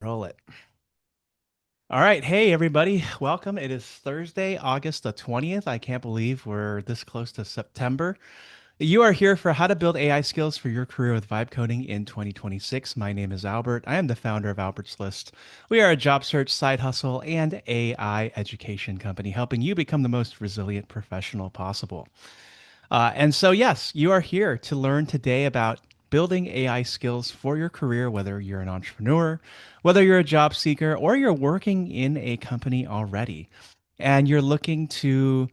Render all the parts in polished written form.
Roll it. All right. Hey, everybody. Welcome. It is Thursday, August the 20th. I can't believe we're this close to September. You are here for how to build AI skills for your career with vibe coding in 2026. My name is Albert. I am the founder of Albert's List. We are a job search, side hustle, and AI education company helping you become the most resilient professional possible. Yes, you are here to learn today about building AI skills for your career, whether you're an entrepreneur, whether you're a job seeker, or you're working in a company already. And you're looking to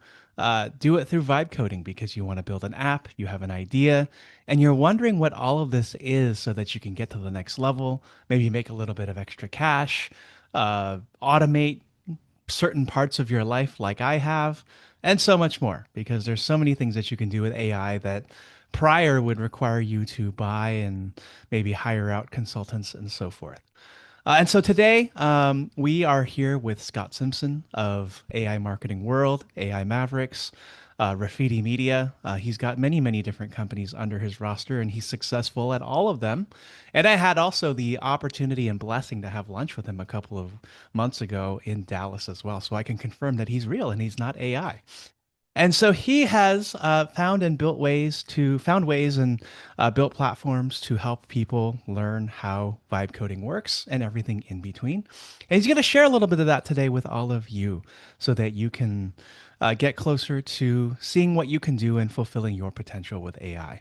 do it through vibe coding because you want to build an app, you have an idea, and you're wondering what all of this is so that you can get to the next level, maybe make a little bit of extra cash, automate certain parts of your life like I have, and so much more because there's so many things that you can do with AI that prior would require you to buy and maybe hire out consultants and so forth. And so today, we are here with Scott Simson of AI Marketing World, AI Mavericks, Graffiti Media. He's got many, many different companies under his roster, and he's successful at all of them. And I had also the opportunity and blessing to have lunch with him a couple of months ago in Dallas as well. So I can confirm that he's real and he's not AI. And so he has found ways and built platforms to help people learn how vibe coding works and everything in between. And he's going to share a little bit of that today with all of you so that you can get closer to seeing what you can do and fulfilling your potential with AI.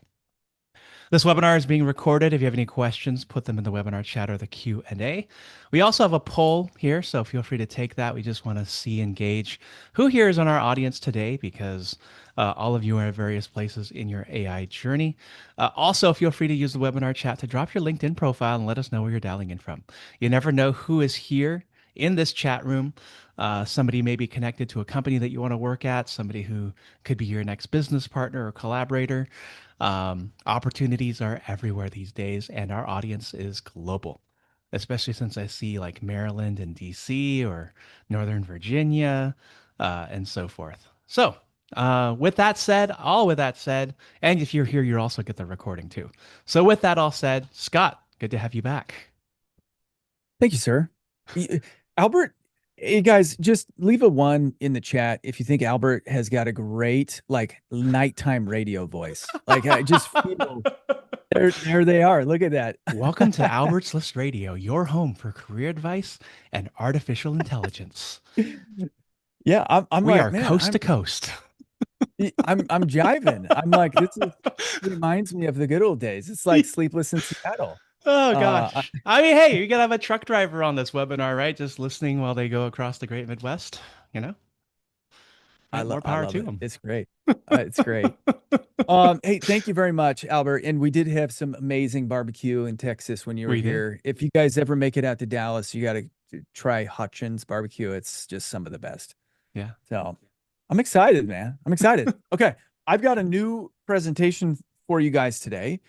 This webinar is being recorded. If you have any questions, put them in the webinar chat or the Q&A. We also have a poll here, so feel free to take that. We just want to see and gauge who here is on our audience today because all of you are at various places in your AI journey. Also, feel free to use the webinar chat to drop your LinkedIn profile and let us know where you're dialing in from. You never know who is here in this chat room. Somebody may be connected to a company that you want to work at, somebody who could be your next business partner or collaborator. Opportunities are everywhere these days, and our audience is global, especially since I see like Maryland and DC or Northern Virginia and so forth. With that said, and if you're here, you also get the recording too. So, with that all said, Scott, good to have you back. Thank you, sir. Albert, you guys, just leave a one in the chat if you think Albert has got a great like nighttime radio voice. Like I just feel there they are. Look at that. Welcome to Albert's List Radio, your home for career advice and artificial intelligence. Yeah, I'm We like, are man, coast to coast. I'm jiving. I'm like, reminds me of the good old days. It's like Sleepless in Seattle. Oh Uh, gosh. I mean, hey, you gotta have a truck driver on this webinar, right? Just listening while they go across the great Midwest, you know? Right? More I power love to it. them. It's great. It's great. Hey, thank you very much, Albert. And we did have some amazing barbecue in Texas when you were We did. here. If you guys ever make it out to Dallas, you got to try Hutchins barbecue. It's just some of the best. Yeah. So I'm excited, man. I'm excited. Okay. I've got a new presentation for you guys today.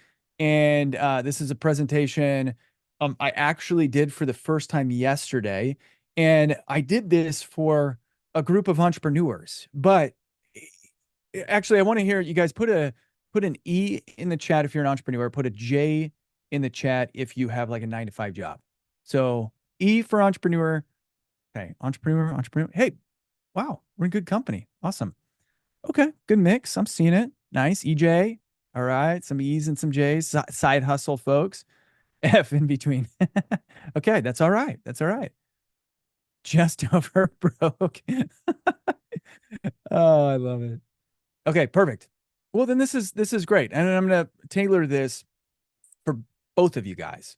And this is a presentation I actually did for the first time yesterday. And I did this for a group of entrepreneurs. But actually, I want to hear you guys put an E in the chat if you're an entrepreneur, put a J in the chat if you have like a 9 to 5 job. So E for entrepreneur. Okay, entrepreneur. Hey, wow, we're in good company. Awesome. Okay, good mix. I'm seeing it. Nice. EJ. All right, some E's and some J's. Side hustle, folks. F in between. Okay, that's all right. That's all right. Just over broke. Oh, I love it. Okay, perfect. Well, then this is great. And I'm gonna tailor this for both of you guys.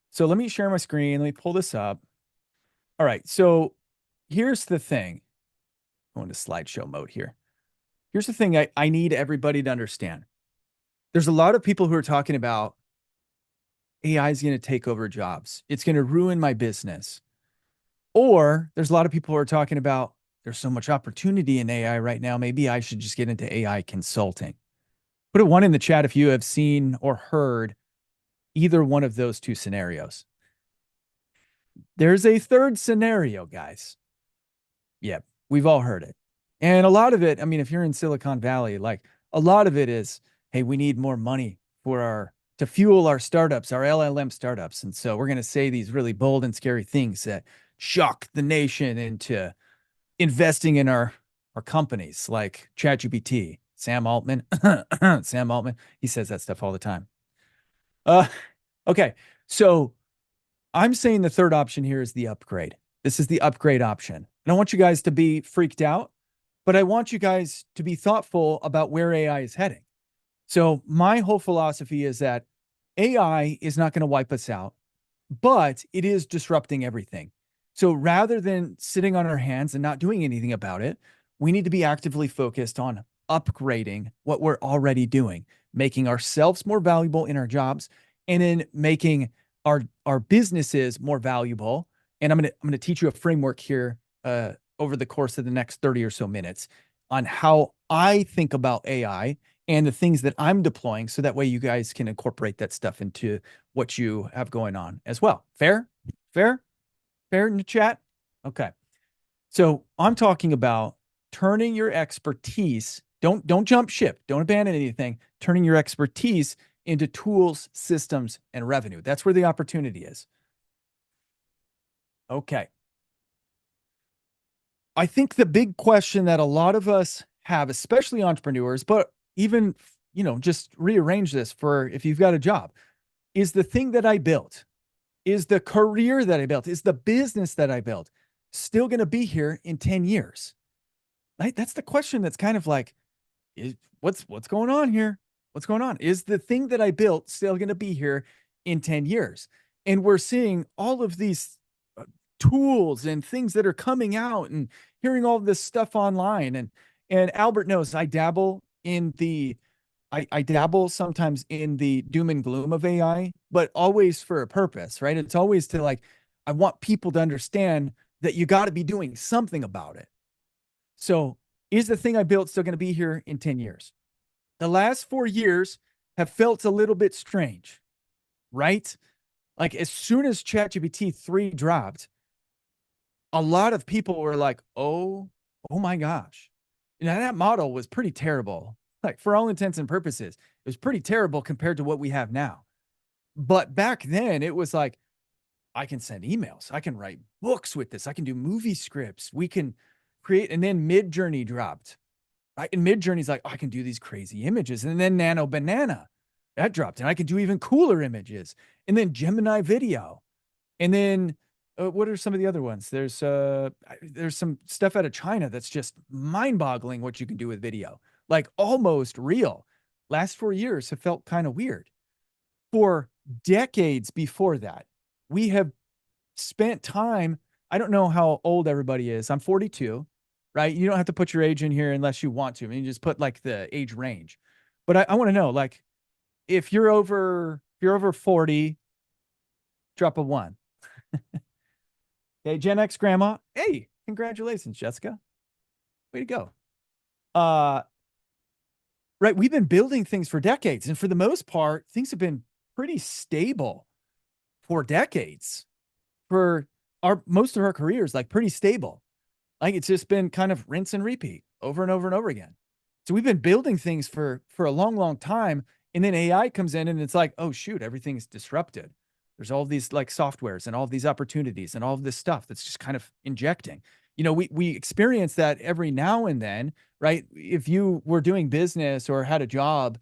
So let me share my screen. Let me pull this up. All right. So here's the thing. Go into slideshow mode here. Here's the thing I need everybody to understand. There's a lot of people who are talking about AI is going to take over jobs. It's going to ruin my business. Or there's a lot of people who are talking about there's so much opportunity in AI right now. Maybe I should just get into AI consulting. Put a one in the chat if you have seen or heard either one of those two scenarios. There's a third scenario, guys. Yep, we've all heard it. And a lot of it, I mean, if you're in Silicon Valley, like a lot of it is, hey, we need more money for our to fuel our startups, our LLM startups. And so we're going to say these really bold and scary things that shock the nation into investing in our companies like ChatGPT, Sam Altman, Sam Altman. He says that stuff all the time. Uh, okay, so I'm saying the third option here is the upgrade. This is the upgrade option. I don't want you guys to be freaked out, but I want you guys to be thoughtful about where AI is heading. So my whole philosophy is that AI is not going to wipe us out, but it is disrupting everything. So rather than sitting on our hands and not doing anything about it, we need to be actively focused on upgrading what we're already doing, making ourselves more valuable in our jobs, and then making our businesses more valuable. And I'm gonna teach you a framework here over the course of the next 30 or so minutes on how I think about AI and the things that I'm deploying, so that way you guys can incorporate that stuff into what you have going on as well. Fair? Fair? Fair in the chat? Okay. So I'm talking about turning your expertise. Don't jump ship. Don't abandon anything. Turning your expertise into tools, systems, and revenue. That's where the opportunity is. Okay. I think the big question that a lot of us have, especially entrepreneurs, but even, just rearrange this for if you've got a job, is the thing that I built, is the career that I built, is the business that I built still going to be here in 10 years? Right? That's the question that's kind of like, what's going on here? What's going on? Is the thing that I built still going to be here in 10 years? And we're seeing all of these tools and things that are coming out and hearing all this stuff online. And Albert knows I dabble sometimes in the doom and gloom of AI, but always for a purpose, right? It's always to like, I want people to understand that you got to be doing something about it. So, is the thing I built still going to be here in 10 years? The last 4 years have felt a little bit strange, right? Like, as soon as ChatGPT 3 dropped, a lot of people were like, oh my gosh. Now, that model was pretty terrible. Like, for all intents and purposes, it was pretty terrible compared to what we have now. But back then, it was like, I can send emails. I can write books with this. I can do movie scripts. We can create. And then Mid Journey dropped. Right? And Mid Journey's like, oh, I can do these crazy images. And then Nano Banana that dropped, and I can do even cooler images. And then Gemini Video. And then what are some of the other ones? There's some stuff out of China that's just mind-boggling what you can do with video, like almost real. Last 4 years have felt kind of weird. For decades before that, we have spent time. I don't know how old everybody is. I'm 42, right? You don't have to put your age in here unless you want to. I mean, you just put like the age range. But I want to know, like, if you're over 40, drop a one. Okay, Gen X grandma. Hey, congratulations, Jessica. Way to go. Uh, right. We've been building things for decades, and for the most part, things have been pretty stable for decades. For our most of our careers, like pretty stable. Like, it's just been kind of rinse and repeat over and over and over again. So we've been building things for a long, long time. And then AI comes in and it's like, oh shoot, everything's disrupted. There's all these like softwares and all of these opportunities and all of this stuff that's just kind of injecting. We experience that every now and then, right? If you were doing business or had a job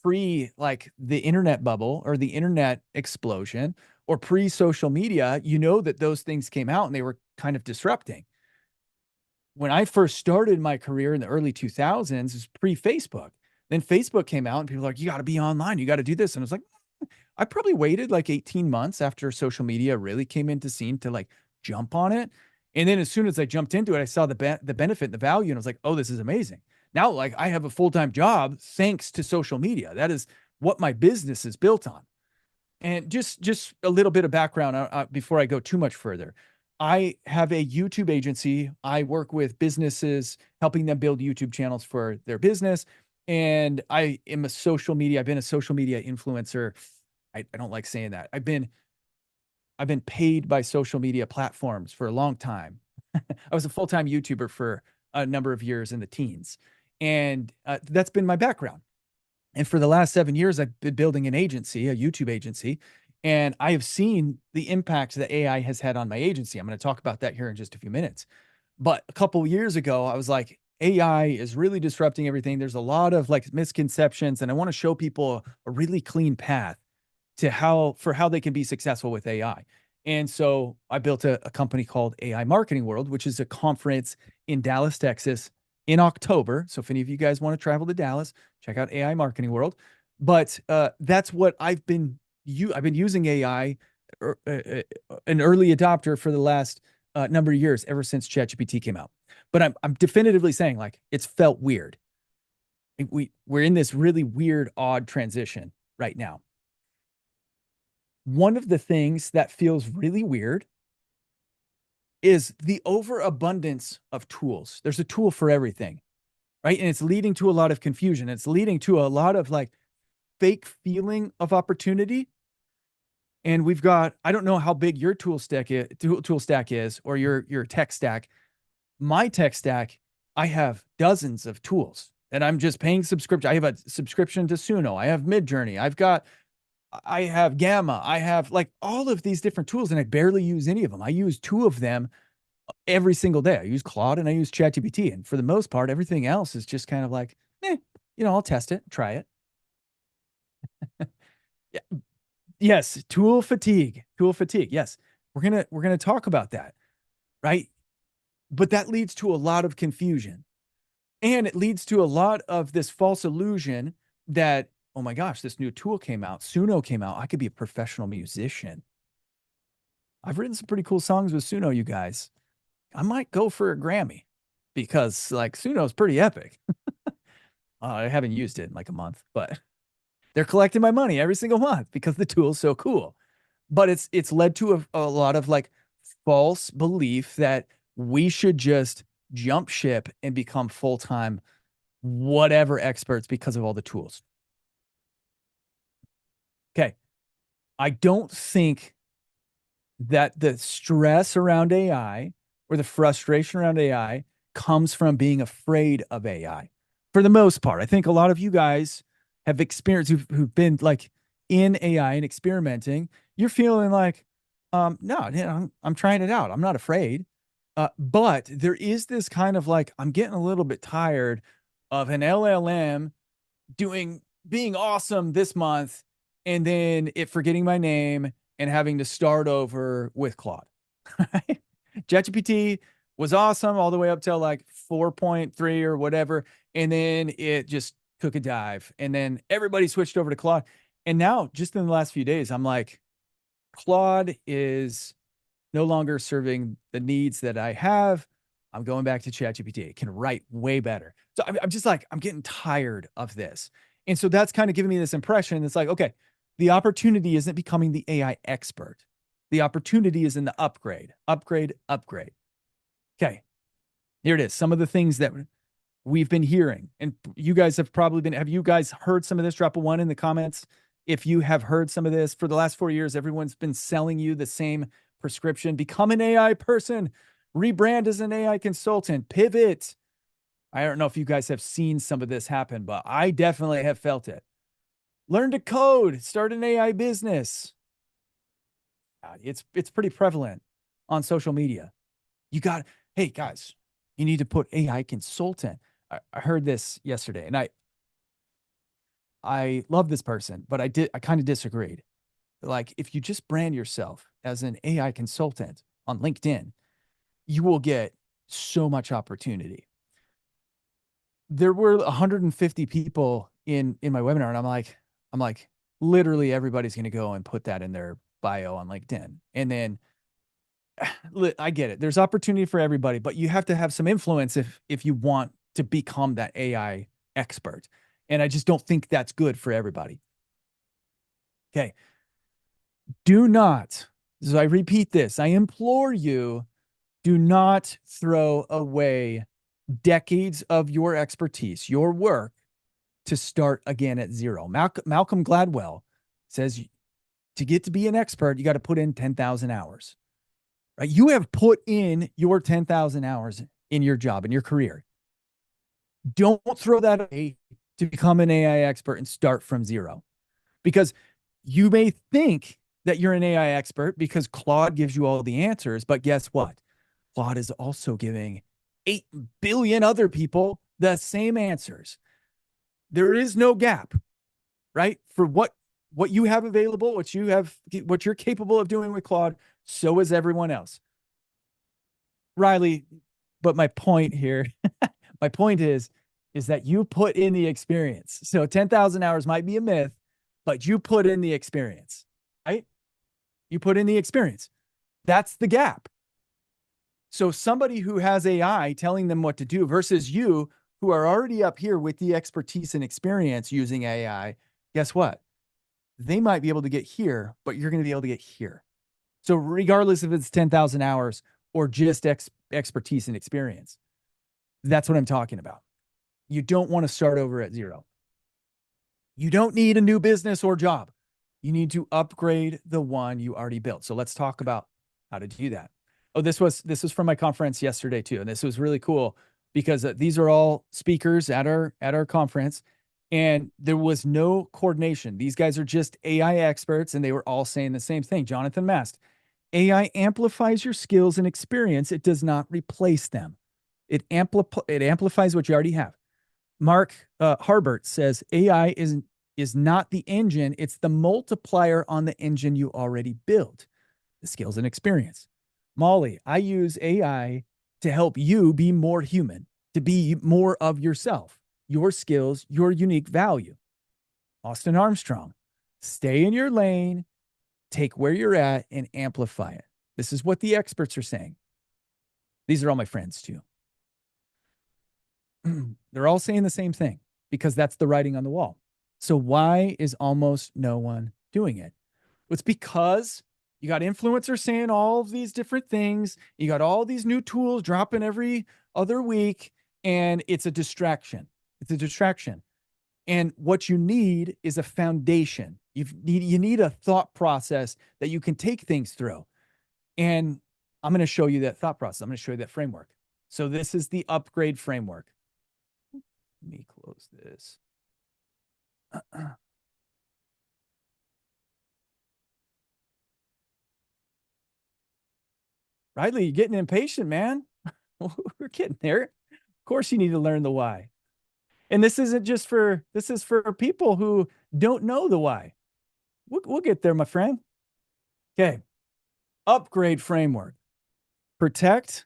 pre like the internet bubble or the internet explosion or pre social media, you know that those things came out and they were kind of disrupting. When I first started my career in the early 2000s, it was pre Facebook. Then Facebook came out and people were like, you got to be online. You got to do this. And I was like, I probably waited like 18 months after social media really came into scene to like jump on it. And then as soon as I jumped into it, I saw the benefit and the value. And I was like, oh, this is amazing. Now, like, I have a full-time job thanks to social media. That is what my business is built on. And just a little bit of background before I go too much further. I have a YouTube agency. I work with businesses, helping them build YouTube channels for their business. And I've been a social media influencer. I don't like saying that. I've been paid by social media platforms for a long time. I was a full-time YouTuber for a number of years in the teens. And that's been my background. And for the last 7 years, I've been building an agency, a YouTube agency, and I have seen the impact that AI has had on my agency. I'm going to talk about that here in just a few minutes. But a couple of years ago, I was like, AI is really disrupting everything. There's a lot of like misconceptions, and I want to show people a really clean path to how they can be successful with AI. And so I built a company called AI Marketing World, which is a conference in Dallas, Texas in October. So if any of you guys want to travel to Dallas, check out AI Marketing World. But that's what I've been using AI, an early adopter for the last number of years, ever since ChatGPT came out. But I'm definitively saying like it's felt weird. We're in this really weird, odd transition right now. One of the things that feels really weird is the overabundance of tools. There's a tool for everything, right? And it's leading to a lot of confusion. It's leading to a lot of like fake feeling of opportunity. And we've got, I don't know how big your tool stack is, or your tech stack. My tech stack, I have dozens of tools and I'm just paying subscription. I have a subscription to Suno. I have Midjourney. I have Gamma. I have like all of these different tools, and I barely use any of them. I use two of them every single day. I use Claude and I use ChatGPT. And for the most part, everything else is just kind of like, I'll test it, try it. Yeah. Yes, tool fatigue. Tool fatigue. Yes. We're gonna talk about that, right? But that leads to a lot of confusion. And it leads to a lot of this false illusion that, oh my gosh, this new tool came out, Suno came out. I could be a professional musician. I've written some pretty cool songs with Suno, you guys. I might go for a Grammy because like Suno's pretty epic. I haven't used it in like a month, but they're collecting my money every single month because the tool's so cool. But it's led to a lot of like false belief that we should just jump ship and become full-time whatever experts because of all the tools. Okay. I don't think that the stress around AI or the frustration around AI comes from being afraid of AI. For the most part, I think a lot of you guys have experienced who've been like in AI and experimenting. You're feeling like, no, I'm trying it out. I'm not afraid. But there is this kind of like, I'm getting a little bit tired of an LLM being awesome this month and then it forgetting my name and having to start over with Claude. Right? ChatGPT was awesome all the way up till like 4.3 or whatever. And then it just took a dive. And then everybody switched over to Claude. And now, just in the last few days, I'm like, Claude is no longer serving the needs that I have. I'm going back to ChatGPT. It can write way better. So I'm just like, I'm getting tired of this. And so that's kind of giving me this impression. It's like, okay, the opportunity isn't becoming the AI expert. The opportunity is in the upgrade, upgrade, upgrade. Okay, here it is. Some of the things that we've been hearing, and you guys have you guys heard some of this? Drop a one in the comments if you have heard some of this. For the last 4 years, everyone's been selling you the same prescription. Become an AI person, rebrand as an AI consultant, pivot. I don't know if you guys have seen some of this happen, but I definitely have felt it. Learn to code, start an AI business. It's pretty prevalent on social media. Hey guys, you need to put AI consultant. I heard this yesterday, and I love this person, but I kind of disagreed. Like, if you just brand yourself as an AI consultant on LinkedIn, you will get so much opportunity. There were 150 people in my webinar, and I'm like, literally everybody's going to go and put that in their bio on LinkedIn. And then I get it. There's opportunity for everybody, but you have to have some influence if you want to become that AI expert. And I just don't think that's good for everybody. Okay. Do not, so I repeat this, I implore you, do not throw away decades of your expertise, your work, to start again at zero. Malcolm Gladwell says to get to be an expert, you got to put in 10,000 hours. Right? You have put in your 10,000 hours in your job, in your career. Don't throw that away to become an AI expert and start from zero. Because you may think that you're an AI expert because Claude gives you all the answers, but guess what? Claude is also giving 8 billion other people the same answers. There is no gap, right? For what you have available, what you're capable of doing with Claude, so is everyone else. Riley, but my point here, my point is that you put in the experience. So 10,000 hours might be a myth, but you put in the experience, right? You put in the experience. That's the gap. So somebody who has AI telling them what to do versus you who are already up here with the expertise and experience using AI, guess what? They might be able to get here, but you're going to be able to get here. So regardless if it's 10,000 hours or just expertise and experience, that's what I'm talking about. You don't want to start over at zero. You don't need a new business or job. You need to upgrade the one you already built. So let's talk about how to do that. Oh, this was from my conference yesterday too, and this was really cool because these are all speakers at our conference, and there was no coordination. These guys are just AI experts, and they were all saying the same thing. Jonathan Mast, AI amplifies your skills and experience. It does not replace them. It amplifies what you already have. Mark Harbert says AI is not the engine; it's the multiplier on the engine you already built, the skills and experience. Molly, I use AI to help you be more human, to be more of yourself, your skills, your unique value. Austin Armstrong, stay in your lane, take where you're at, and amplify it. This is what the experts are saying. These are all my friends too. They're all saying the same thing because that's the writing on the wall. So why is almost no one doing it? It's because you got influencers saying all of these different things. You got all these new tools dropping every other week, and it's a distraction. It's a distraction. And what you need is a foundation. You need a thought process that you can take things through. And I'm going to show you that thought process. I'm going to show you that framework. So this is the upgrade framework. Let me close this. Riley, you're getting impatient, man. We're getting there. Of course, you need to learn the why. And this isn't just for this is for people who don't know the why. We'll get there, my friend. Okay. Upgrade framework. Protect,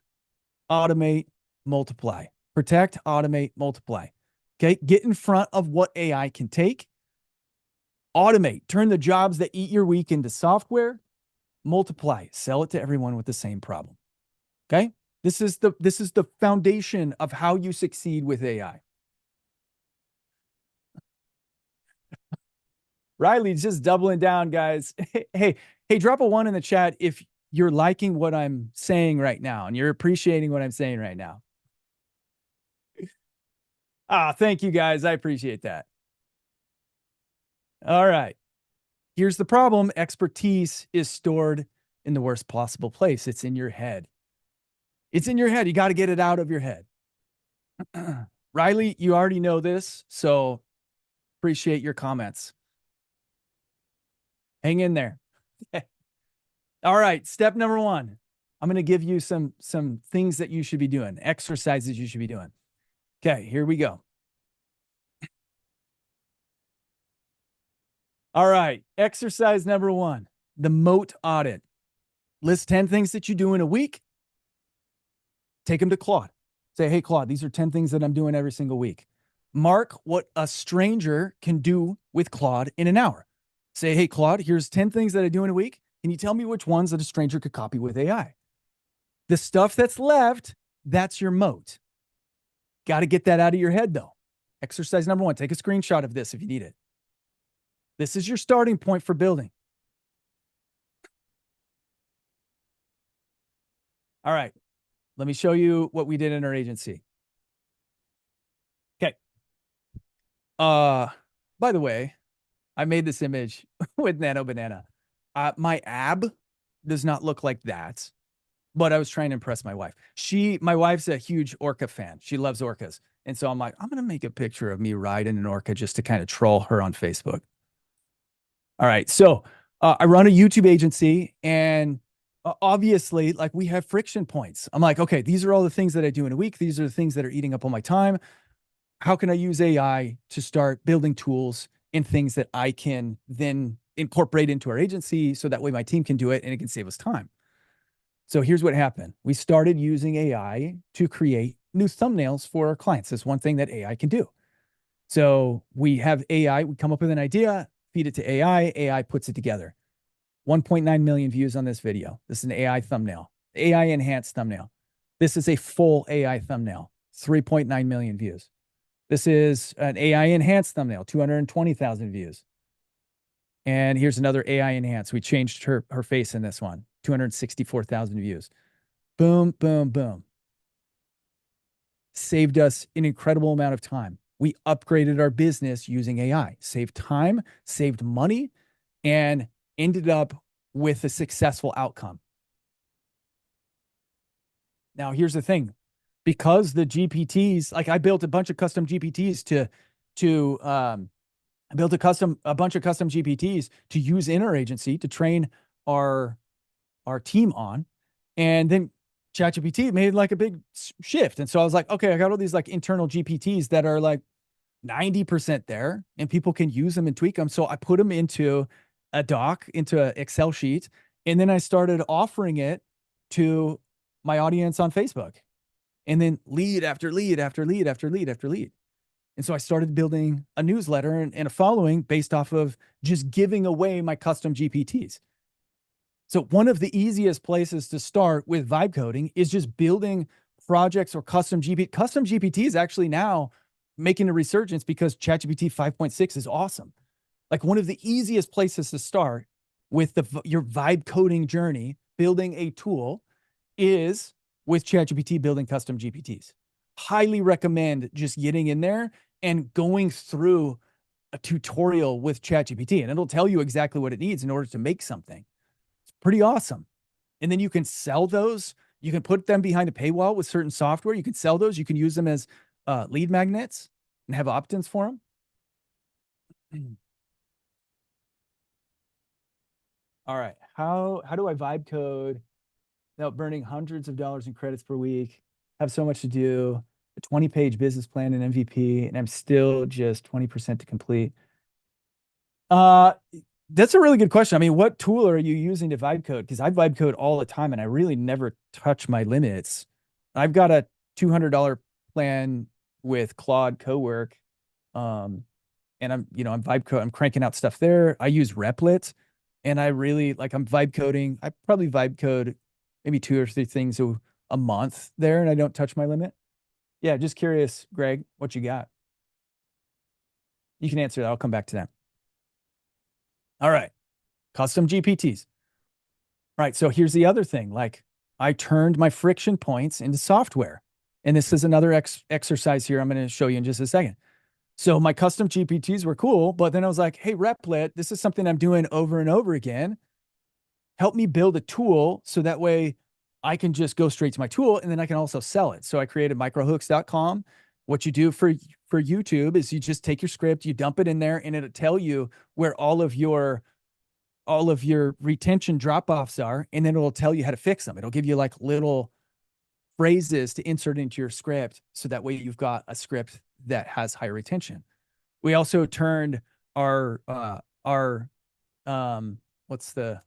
automate, multiply. Protect, automate, multiply. Okay. Get in front of what AI can take. Automate. Turn the jobs that eat your week into software. Multiply. Sell it to everyone with the same problem. Okay. This is the foundation of how you succeed with AI. Riley's just doubling down, guys. Hey, drop a one in the chat if you're liking what I'm saying right now and you're appreciating what I'm saying right now. Thank you guys. I appreciate that. All right. Here's the problem. Expertise is stored in the worst possible place. It's in your head. It's in your head. You got to get it out of your head. Riley, you already know this, so appreciate your comments. Hang in there. All right, step number 1. I'm going to give you some things that you should be doing, exercises you should be doing. Okay, here we go. All right, exercise number 1, the moat audit. List 10 things that you do in a week. Take them to Claude. Say, hey, Claude, these are 10 things that I'm doing every single week. Mark what a stranger can do with Claude in an hour. Say, hey, Claude, here's 10 things that I do in a week. Can you tell me which ones that a stranger could copy with AI? The stuff that's left, that's your moat. Got to get that out of your head, though. Exercise number 1, take a screenshot of this if you need it. This is your starting point for building. All right. Let me show you what we did in our agency. Okay. By the way, I made this image with Nano Banana. My ab does not look like that, but I was trying to impress my wife. My wife's a huge orca fan. She loves orcas. And so I'm like, I'm going to make a picture of me riding an orca just to kind of troll her on Facebook. All right. So I run a YouTube agency, and obviously, like, we have friction points. I'm like, okay, these are all the things that I do in a week. These are the things that are eating up all my time. How can I use AI to start building tools and things that I can then incorporate into our agency so that way my team can do it and it can save us time? So here's what happened. We started using AI to create new thumbnails for our clients. That's one thing that AI can do. So we have AI, we come up with an idea, feed it to AI, AI puts it together. 1.9 million views on this video. This is an AI thumbnail, AI enhanced thumbnail. This is a full AI thumbnail, 3.9 million views. This is an AI enhanced thumbnail, 220,000 views. And here's another AI enhanced. We changed her face in this one, 264,000 views. Boom, boom, boom. Saved us an incredible amount of time. We upgraded our business using AI, saved time, saved money, and ended up with a successful outcome. Now, here's the thing. Because the GPTs, like, I built a bunch of custom GPTs I built a bunch of custom GPTs to use in our agency to train our team on. And then ChatGPT made like a big shift. And so I was like, okay, I got all these like internal GPTs that are like 90% there, and people can use them and tweak them. So I put them into a doc, into an Excel sheet, and then I started offering it to my audience on Facebook. And then lead after lead after lead after lead after lead. And so I started building a newsletter and a following based off of just giving away my custom GPTs. So one of the easiest places to start with vibe coding is just building projects or custom GPT. Custom GPT is actually now making a resurgence because ChatGPT 5.6 is awesome. Like, one of the easiest places to start with your vibe coding journey, building a tool, is with ChatGPT building custom GPTs. Highly recommend just getting in there and going through a tutorial with ChatGPT, and it'll tell you exactly what it needs in order to make something. It's pretty awesome. And then you can sell those. You can put them behind a paywall with certain software. You can sell those. You can use them as lead magnets and have opt-ins for them. All right. How do I vibe code without burning hundreds of dollars in credits per week? Have so much to do, a 20-page business plan and MVP, and I'm still just 20% to complete. Uh, that's a really good question. I mean, what tool are you using to vibe code? Because I vibe code all the time and I really never touch my limits. I've got a $200 plan with Claude Cowork. Um, and I'm vibe code, I'm cranking out stuff there. I use Replit, and I really like, I'm vibe coding. I probably vibe code maybe 2 or 3 things a month there, and I don't touch my limit. Yeah, just curious, Greg, what you got? You can answer that. I'll come back to that. All right. Custom GPTs. All right. So here's the other thing. Like, I turned my friction points into software. And this is another exercise here I'm going to show you in just a second. So my custom GPTs were cool, but then I was like, hey, Replit, this is something I'm doing over and over again. Help me build a tool so that way I can just go straight to my tool, and then I can also sell it. So I created microhooks.com. What you do for YouTube is you just take your script, you dump it in there, and it'll tell you where all of your retention drop-offs are, and then it'll tell you how to fix them. It'll give you like little phrases to insert into your script, so that way you've got a script that has higher retention. We also turned our our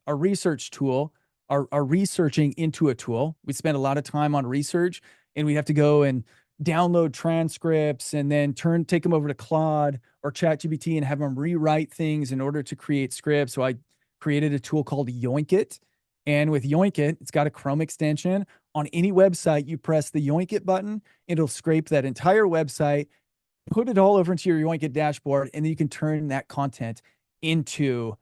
research tool, our researching into a tool. We spend a lot of time on research, and we have to go and download transcripts and then take them over to Claude or ChatGPT and have them rewrite things in order to create scripts. So I created a tool called Yoink It. And with Yoink It, it's got a Chrome extension. On any website, you press the Yoink It button, it'll scrape that entire website, put it all over into your Yoink It dashboard, and then you can turn that content into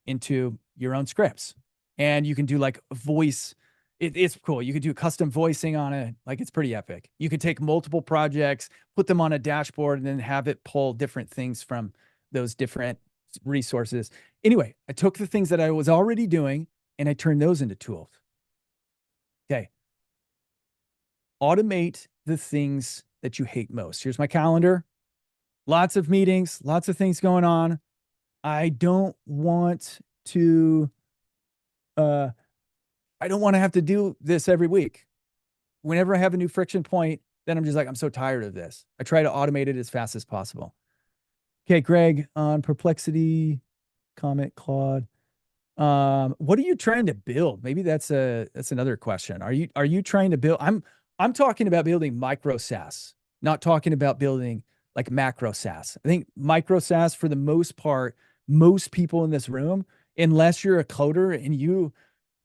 your own scripts. And you can do like voice. It's cool. You could do custom voicing on it. Like, it's pretty epic. You could take multiple projects, put them on a dashboard, and then have it pull different things from those different resources. Anyway, I took the things that I was already doing and I turned those into tools. Okay. Automate the things that you hate most? Here's my calendar. Lots of meetings, lots of things going on. I don't want to uh I don't want to have to do this every week. Whenever I have a new friction point, then I'm just like, I'm so tired of this. I try to automate it as fast as possible. Okay, Greg, on Perplexity, comment, Claude. What are you trying to build? Maybe that's another question. Are you trying to build? I'm talking about building micro SaaS, not talking about building like macro SaaS. I think micro SaaS, for the most part, most people in this room, unless you're a coder and you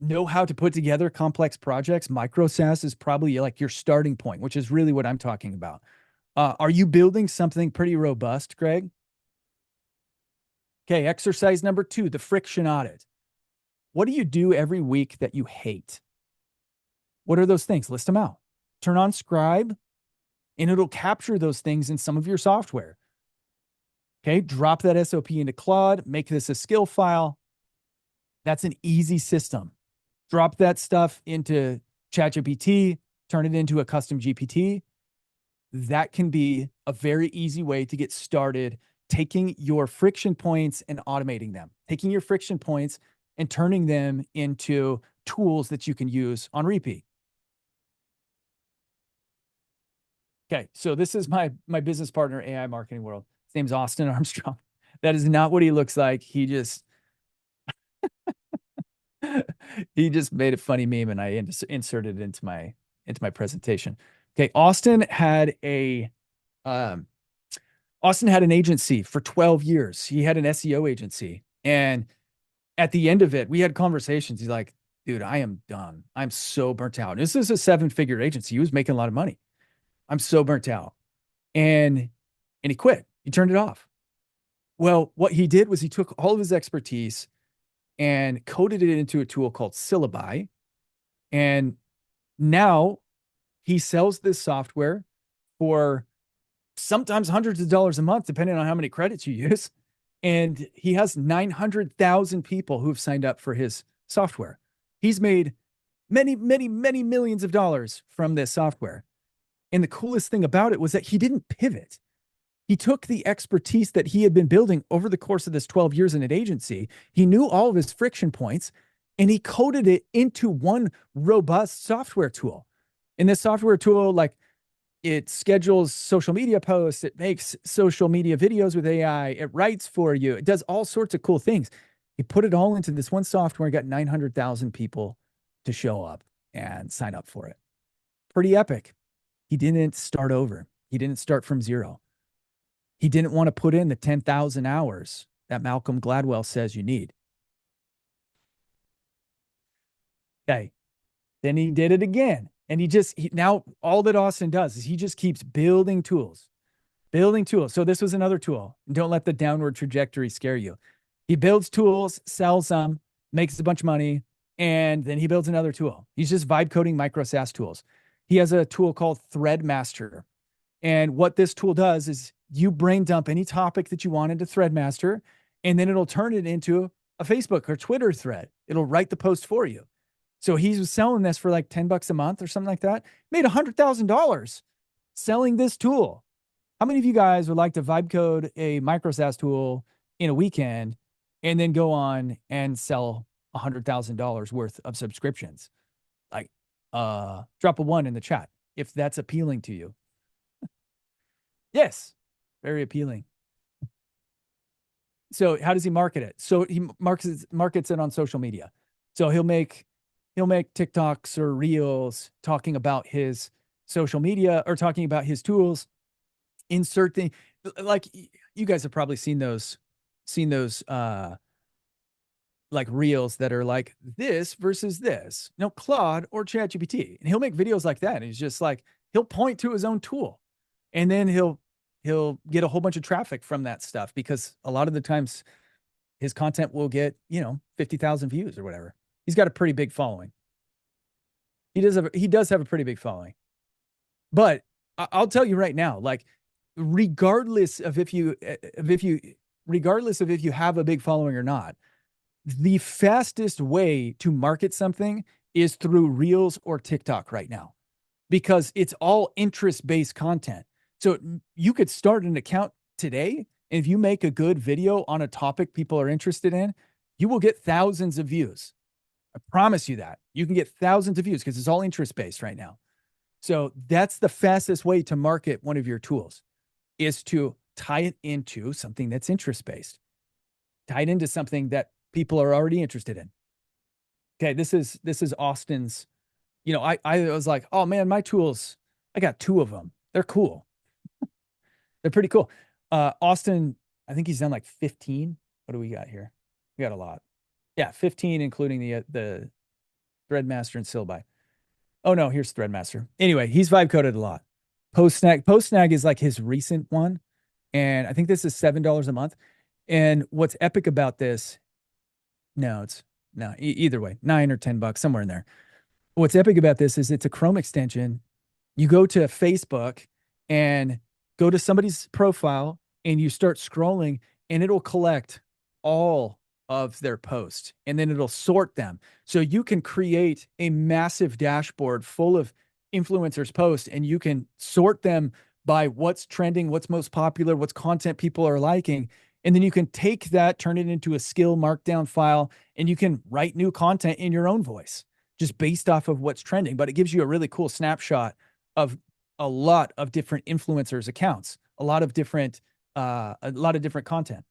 know how to put together complex projects, micro SaaS is probably like your starting point, which is really what I'm talking about. Are you building something pretty robust, Greg? Okay, exercise number 2, the friction audit. What do you do every week that you hate? What are those things? List them out. Turn on Scribe, and it'll capture those things in some of your software. Okay, drop that SOP into Claude, make this a skill file. That's an easy system. Drop that stuff into ChatGPT, turn it into a custom GPT. That can be a very easy way to get started taking your friction points and automating them, taking your friction points and turning them into tools that you can use on repeat. Okay, so this is my business partner, AI Marketing World. His name's Austin Armstrong. That is not what he looks like. He just he just made a funny meme, and I inserted it into my presentation. Okay, um, Austin had an agency for 12 years. He had an SEO agency, and at the end of it, we had conversations. He's like, "Dude, I am done. I'm so burnt out." This is a 7-figure agency. He was making a lot of money. I'm so burnt out, and he quit. He turned it off. Well, what he did was he took all of his expertise and coded it into a tool called Syllabi. And now he sells this software for sometimes hundreds of dollars a month, depending on how many credits you use. And he has 900,000 people who have signed up for his software. He's made many, many, many millions of dollars from this software. And the coolest thing about it was that he didn't pivot. He took the expertise that he had been building over the course of this 12 years in an agency. He knew all of his friction points, and he coded it into one robust software tool. In this software tool, like, it schedules social media posts, it makes social media videos with AI, it writes for you, it does all sorts of cool things. He put it all into this one software and got 900,000 people to show up and sign up for it. Pretty epic. He didn't start over. He didn't start from zero. He didn't want to put in the 10,000 hours that Malcolm Gladwell says you need. Okay. Then he did it again. And now all that Austin does is he just keeps building tools. So this was another tool. Don't let the downward trajectory scare you. He builds tools, sells them, makes a bunch of money, and then he builds another tool. He's just vibe coding micro SaaS tools. He has a tool called Threadmaster. And what this tool does is you brain dump any topic that you want into Threadmaster, and then it'll turn it into a Facebook or Twitter thread. It'll write the post for you. So he was selling this for like $10 a month or something like that. Made $100,000 selling this tool. How many of you guys would like to vibe code a micro SaaS tool in a weekend and then go on and sell $100,000 worth of subscriptions? Like, drop a 1 in the chat if that's appealing to you. Yes, very appealing. So how does he market it? So he markets it on social media. So he'll make TikToks or Reels talking about his social media or talking about his tools. Insert thing, like, you guys have probably seen those like Reels that are like this versus this, Claude or ChatGPT. And he'll make videos like that. And he's just like, he'll point to his own tool, and then he'll get a whole bunch of traffic from that stuff, because a lot of the times his content will get, 50,000 views or whatever. He's got a pretty big following. He does have a pretty big following. But I'll tell you right now, like, regardless of if you have a big following or not, the fastest way to market something is through Reels or TikTok right now. because it's all interest-based content. So you could start an account today, and if you make a good video on a topic people are interested in, you will get thousands of views. I promise you that. You can get thousands of views because it's all interest-based right now. So that's the fastest way to market one of your tools, is to tie it into something that's interest-based. Tie it into something that people are already interested in. Okay, this is Austin's. I was like, oh man, my tools, I got two of them. They're cool. They're pretty cool. Austin, I think he's done like 15. What do we got here? We got a lot. Yeah, 15, including the Threadmaster and Silby. Oh no, here's Threadmaster. Anyway, he's vibe coded a lot. Post snag is like his recent one, and I think this is $7 a month. And what's epic about this? No, it's no either way, $9 or $10, somewhere in there. What's epic about this is it's a Chrome extension. You go to Facebook and go to somebody's profile and you start scrolling, and it'll collect all of their posts, and then it'll sort them. So you can create a massive dashboard full of influencers' posts, and you can sort them by what's trending, what's most popular, what's content people are liking. And then you can take that, turn it into a skill markdown file, and you can write new content in your own voice just based off of what's trending. But it gives you a really cool snapshot of a lot of different influencers' accounts, a lot of different content.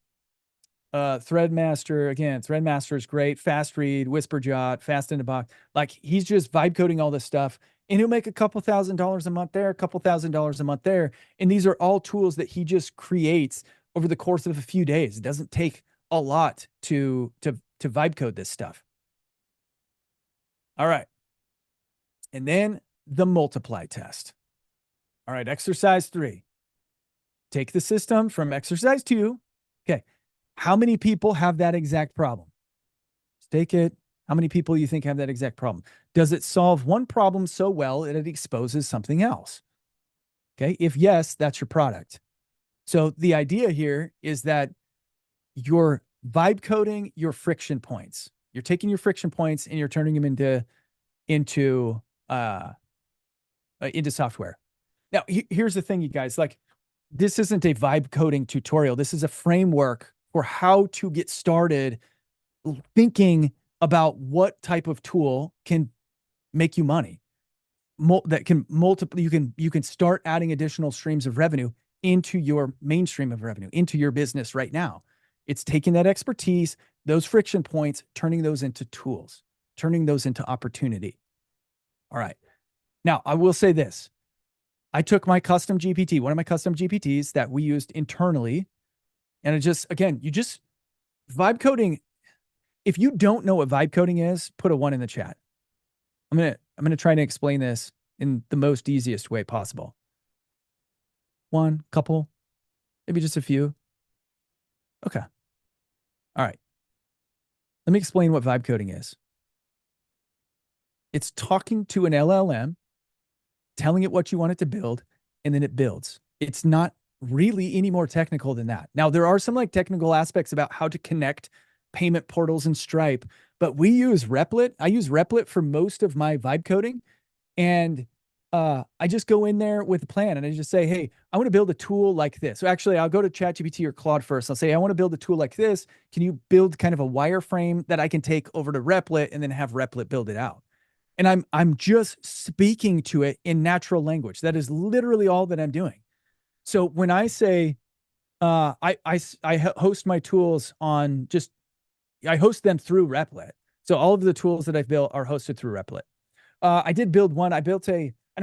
Threadmaster, again, Threadmaster is great. Fast read, whisper jot, fast in the box. Like, he's just vibe coding all this stuff, and he'll make a couple $1,000s a month there, a couple $1,000s a month there. And these are all tools that he just creates over the course of a few days. It doesn't take a lot to vibe code this stuff. All right. And then the multiply test. All right, exercise 3. Take the system from exercise 2. Okay. How many people have that exact problem? Let's take it. How many people you think have that exact problem? Does it solve one problem so well that it exposes something else? Okay. If yes, that's your product. So the idea here is that you're vibe coding your friction points. You're taking your friction points and you're turning them into software. Now, here's the thing, you guys. Like, this isn't a vibe coding tutorial. This is a framework for how to get started thinking about what type of tool can make you money. That can multiple. You can start adding additional streams of revenue into your mainstream of revenue, into your business right now. It's taking that expertise, those friction points, turning those into tools, turning those into opportunity. All right. Now, I will say this. I took my custom GPT, one of my custom GPTs that we used internally, and it just, again, you just vibe coding. If you don't know what vibe coding is, put a 1 in the chat. I'm going to try to explain this in the most easiest way possible. 1, couple, maybe just a few. Okay. All right. Let me explain what vibe coding is. It's talking to an LLM, telling it what you want it to build, and then it builds. It's not really any more technical than that. Now, there are some like technical aspects about how to connect payment portals and Stripe, but we use Replit. I use Replit for most of my vibe coding. And I just go in there with a plan and I just say, hey, I want to build a tool like this. So actually, I'll go to ChatGPT or Claude first. I'll say, I want to build a tool like this. Can you build kind of a wireframe that I can take over to Replit and then have Replit build it out? And I'm just speaking to it in natural language. That is literally all that I'm doing. So when I say I host my tools on just, I host them through Replit. So all of the tools that I've built are hosted through Replit. I did build one. I don't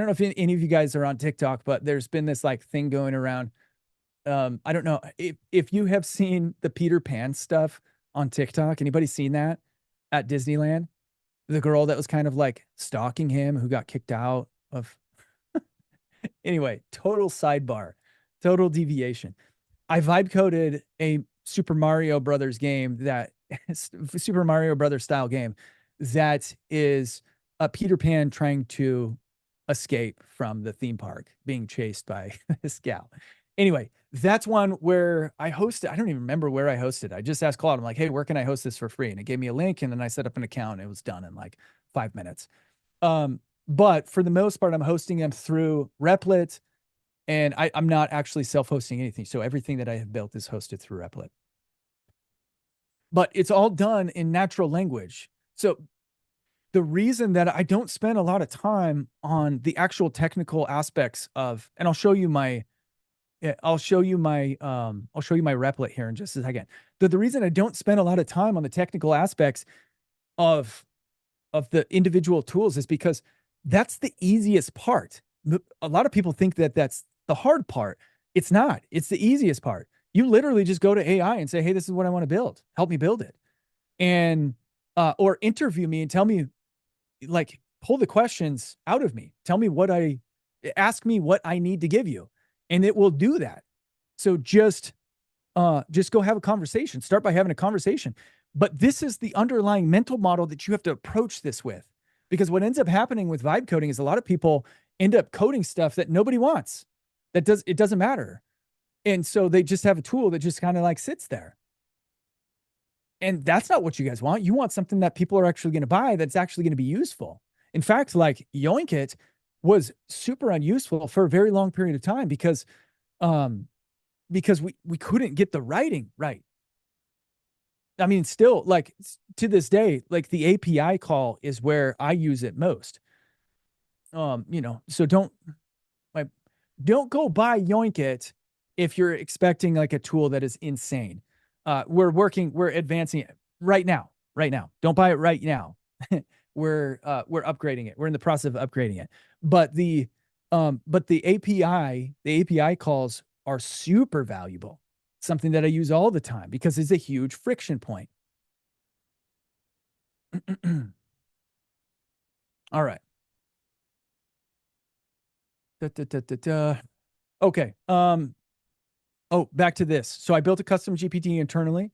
know if any of you guys are on TikTok, but there's been this like thing going around. I don't know if you have seen the Peter Pan stuff on TikTok. Anybody seen that at Disneyland? The girl that was kind of like stalking him, who got kicked out of. Anyway, total sidebar, total deviation. I vibe coded a Super Mario Brothers game that Super Mario Brothers style game that is a Peter Pan trying to escape from the theme park, being chased by this gal. Anyway, that's one where I hosted. I don't even remember where I hosted. I just asked Claude, I'm like, hey, where can I host this for free? And it gave me a link, and then I set up an account, and it was done in like 5 minutes. But for the most part, I'm hosting them through Replit, and I'm not actually self-hosting anything. So everything that I have built is hosted through Replit. But it's all done in natural language. So the reason that I don't spend a lot of time on the actual technical aspects of, and I'll show you my, yeah, I'll show you my Replit here in just a second. The reason I don't spend a lot of time on the technical aspects of the individual tools is because that's the easiest part. A lot of people think that that's the hard part. It's not. It's the easiest part. You literally just go to AI and say, "Hey, this is what I want to build. Help me build it." And or interview me and tell me, like, pull the questions out of me. Tell me ask me what I need to give you, and it will do that. So just go have a conversation. Start by having a conversation. But this is the underlying mental model that you have to approach this with. Because what ends up happening with vibe coding is a lot of people end up coding stuff that nobody wants. It doesn't matter. And so they just have a tool that just kind of like sits there. And that's not what you guys want. You want something that people are actually going to buy that's actually going to be useful. In fact, like Yoink It was super unuseful for a very long period of time um because we couldn't get the writing right. I mean, still, like, to this day, like the API call is where I use it most. So like don't go buy Yoink It if you're expecting like a tool that is insane. We're advancing it right now. Right now. Don't buy it right now. We're upgrading it. We're in the process of upgrading it. But the API calls are super valuable. Something that I use all the time because it's a huge friction point. All right. Da, da, da, da, da. Okay. Oh, back to this. So I built a custom GPT internally.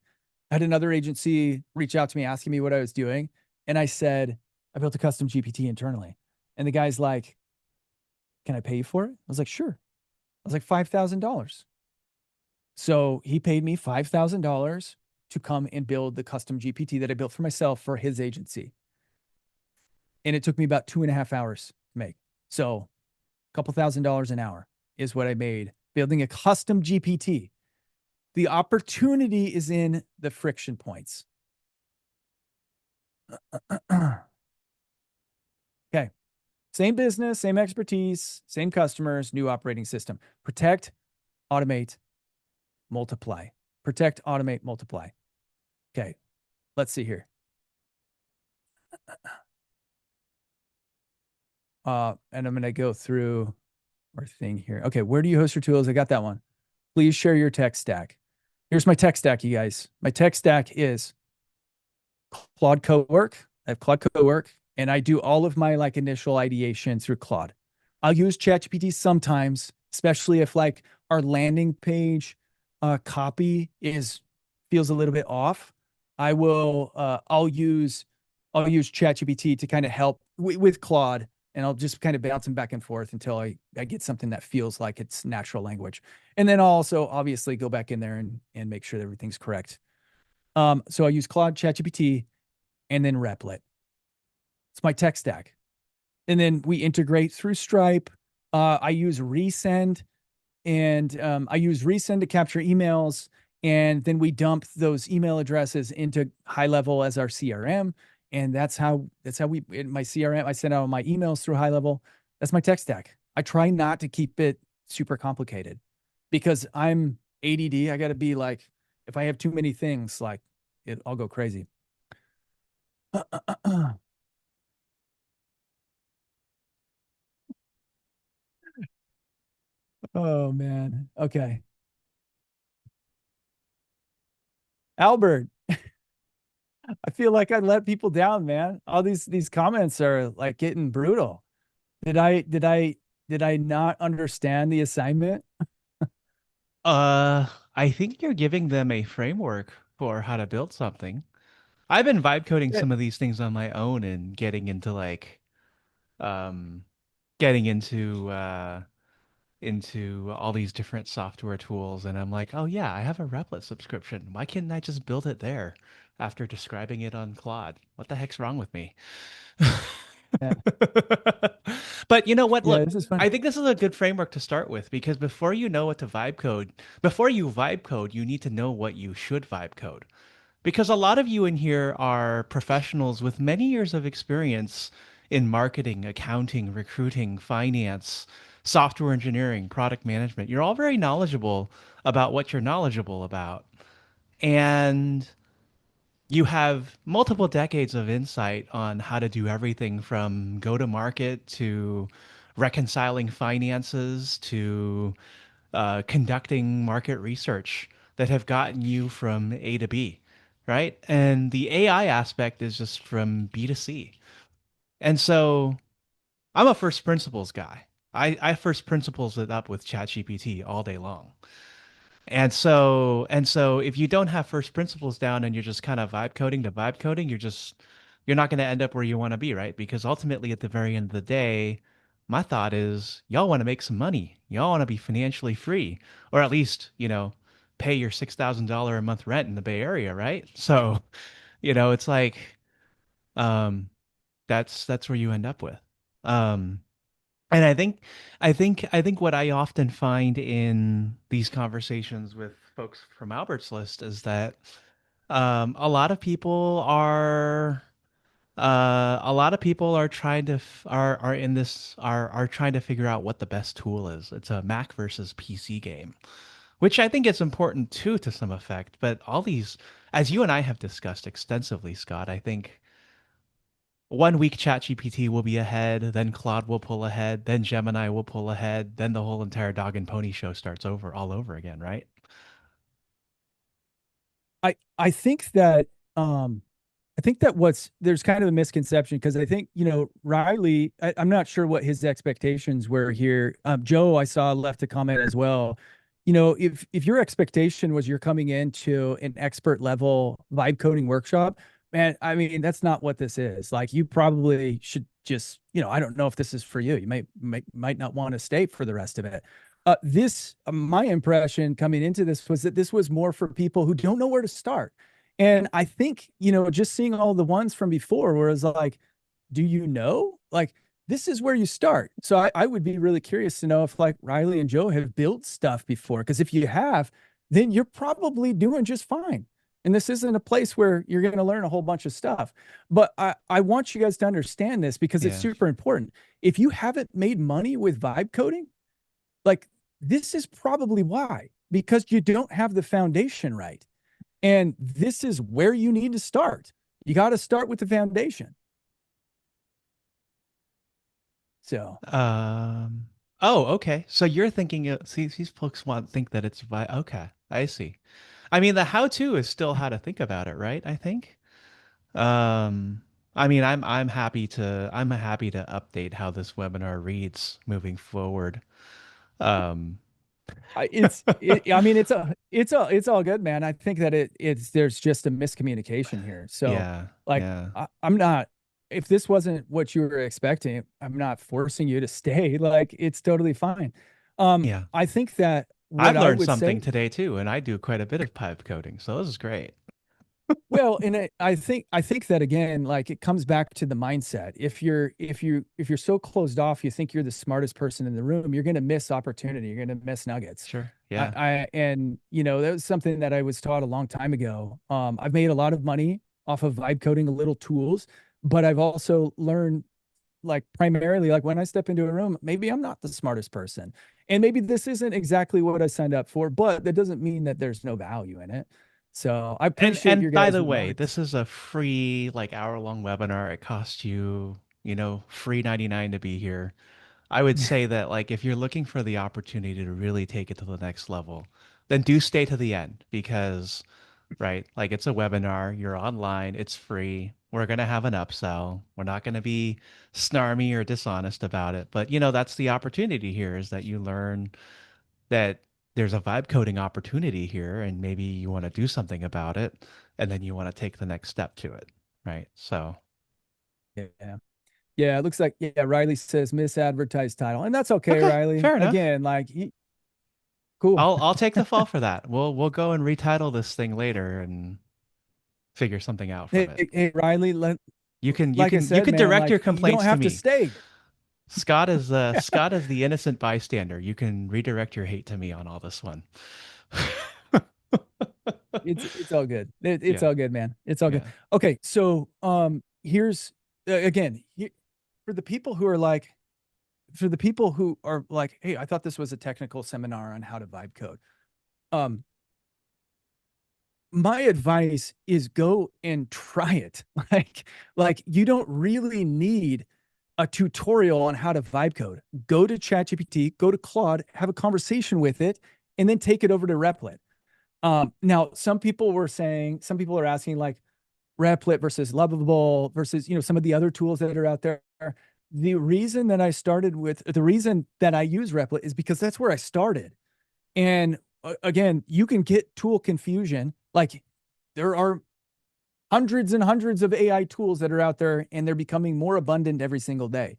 I had another agency reach out to me asking me what I was doing. And I said, I built a custom GPT internally. And the guy's like, can I pay you for it? I was like, sure. I was like, $5,000. So he paid me $5,000 to come and build the custom GPT that I built for myself for his agency. And it took me about 2.5 hours to make. So a couple $1,000s an hour is what I made building a custom GPT. The opportunity is in the friction points. Okay. Same business, same expertise, same customers, new operating system. Protect, automate, multiply. Protect, automate, multiply. Okay. Let's see here. And I'm going to go through our thing here. Okay. Where do you host your tools? I got that one. Please share your tech stack. Here's my tech stack, you guys. My tech stack is Claude Cowork. I have Claude Cowork, and I do all of my like initial ideation through Claude. I'll use ChatGPT sometimes, especially if like our landing page copy is feels a little bit off. I'll use ChatGPT to kind of help with Claude, and I'll just kind of bounce them back and forth until I get something that feels like it's natural language. And then I'll also obviously go back in there and make sure that everything's correct. So I use Claude, ChatGPT, and then Replit. It's my tech stack. And then we integrate through Stripe. I use Resend, and I use Resend to capture emails. And then we dump those email addresses into High Level as our CRM. And that's how we in my CRM, I send out my emails through High Level. That's my tech stack. I try not to keep it super complicated because I'm ADD. I got to be like, if I have too many things, like I'll go crazy. Oh man. Okay. Albert, I feel like I let people down, man. All these comments are like getting brutal. Did I not understand the assignment? Uh, I think you're giving them a framework for how to build something. I've been vibe coding Yeah. some of these things on my own and getting into like um getting into all these different software tools, and I'm like, "Oh yeah, I have a Replit subscription. Why can't I just build it there after describing it on Claude? What the heck's wrong with me?" Yeah. But you know what? Yeah, Look, this is fun. I think this is a good framework to start with because before you know what to vibe code, before you vibe code, you need to know what you should vibe code. Because a lot of you in here are professionals with many years of experience in marketing, accounting, recruiting, finance, software engineering, product management. You're all very knowledgeable about what you're knowledgeable about. And you have multiple decades of insight on how to do everything from go to market to reconciling finances to conducting market research that have gotten you from A to B, right? And the AI aspect is just from B to C. And so I'm a first principles guy. I first principles it up with ChatGPT all day long. And so if you don't have first principles down and you're just kind of vibe coding to vibe coding, you're not going to end up where you want to be, right? Because ultimately at the very end of the day, my thought is y'all want to make some money. Y'all want to be financially free or at least, pay your $6,000 a month rent in the Bay Area, right? So, it's like um that's where you end up with. Um and I think what I often find in these conversations with folks from Albert's List is that a lot of people are trying to are in this are trying to figure out what the best tool is. It's a Mac versus PC game, which I think is important too to some effect. But all these, as you and I have discussed extensively, Scott, I think 1 week ChatGPT will be ahead, then Claude will pull ahead, then Gemini will pull ahead, then the whole entire dog and pony show starts over all over again, right? I think that I think that what's there's kind of a misconception because I think, Riley, I'm not sure what his expectations were here. Joe, I saw left a comment as well. If your expectation was you're coming into an expert level vibe coding workshop, man, I mean, that's not what this is. Like you probably should just, I don't know if this is for you. You might not want to stay for the rest of it. My impression coming into this was that this was more for people who don't know where to start. And I think, just seeing all the ones from before where it's like, do you know? Like, this is where you start. So I would be really curious to know if like Riley and Joe have built stuff before. Because if you have, then you're probably doing just fine. And this isn't a place where you're going to learn a whole bunch of stuff. But I want you guys to understand this because it's Yeah. super important. If you haven't made money with vibe coding, like this is probably why, because you don't have the foundation right. And this is where you need to start. You got to start with the foundation. So Um. Oh, okay. So you're thinking, see, these folks think that it's okay. I see. I mean, the how-to is still how to think about it, right? I think. Um. I mean, I'm happy to update how this webinar reads moving forward. Um. I mean, it's all good, man. I think that there's just a miscommunication here. So Yeah. like, Yeah. I'm not, if this wasn't what you were expecting, I'm not forcing you to stay. Like, it's totally fine. Yeah. I think that I've what I learned would something say, today too, and I do quite a bit of pipe coding, so this is great. well, and I think that again, like it comes back to the mindset. If you're so closed off, you think you're the smartest person in the room, you're going to miss opportunity. You're going to miss nuggets. Sure. I, Yeah. I and that was something that I was taught a long time ago. I've made a lot of money off of vibe coding, little tools, but I've also learned like primarily like when I step into a room, maybe I'm not the smartest person, and maybe this isn't exactly what I signed up for, but that doesn't mean that there's no value in it. So I And appreciate your and by guys' the way, remarks. this is a free like hour-long webinar. It costs you, free 99 to be here. I would say that like if you're looking for the opportunity to really take it to the next level, then do stay to the end because, right, like it's a webinar, you're online, it's free. We're going to have an upsell. We're not going to be snarmy or dishonest about it. But, that's the opportunity here is that you learn that there's a vibe coding opportunity here and maybe you want to do something about it and then you want to take the next step to it, right? So, Yeah. Yeah, it looks like Riley says misadvertised title. And that's okay, okay, Riley. fair enough. Again, like cool. I'll take the fall for that. We'll go and retitle this thing later and figure something out from Hey, it. hey Riley, like I you said, can man, direct your like you don't complaints to have to me. stay. Scott is the innocent bystander. You can redirect your hate to me on all this one. It's all good. It's Yeah, all good, man. It's all good. yeah. Okay, so here's again for the people who are like, for the people who are like, hey, I thought this was a technical seminar on how to vibe code. Um, my advice is go and try it. Like you don't really need a tutorial on how to vibe code. Go to ChatGPT, go to Claude, have a conversation with it, and then take it over to Replit. Now, some people are asking like Replit versus Lovable versus, some of the other tools that are out there. The reason that I use Replit is because that's where I started. And again, you can get tool confusion. Like there are hundreds and hundreds of AI tools that are out there, and they're becoming more abundant every single day.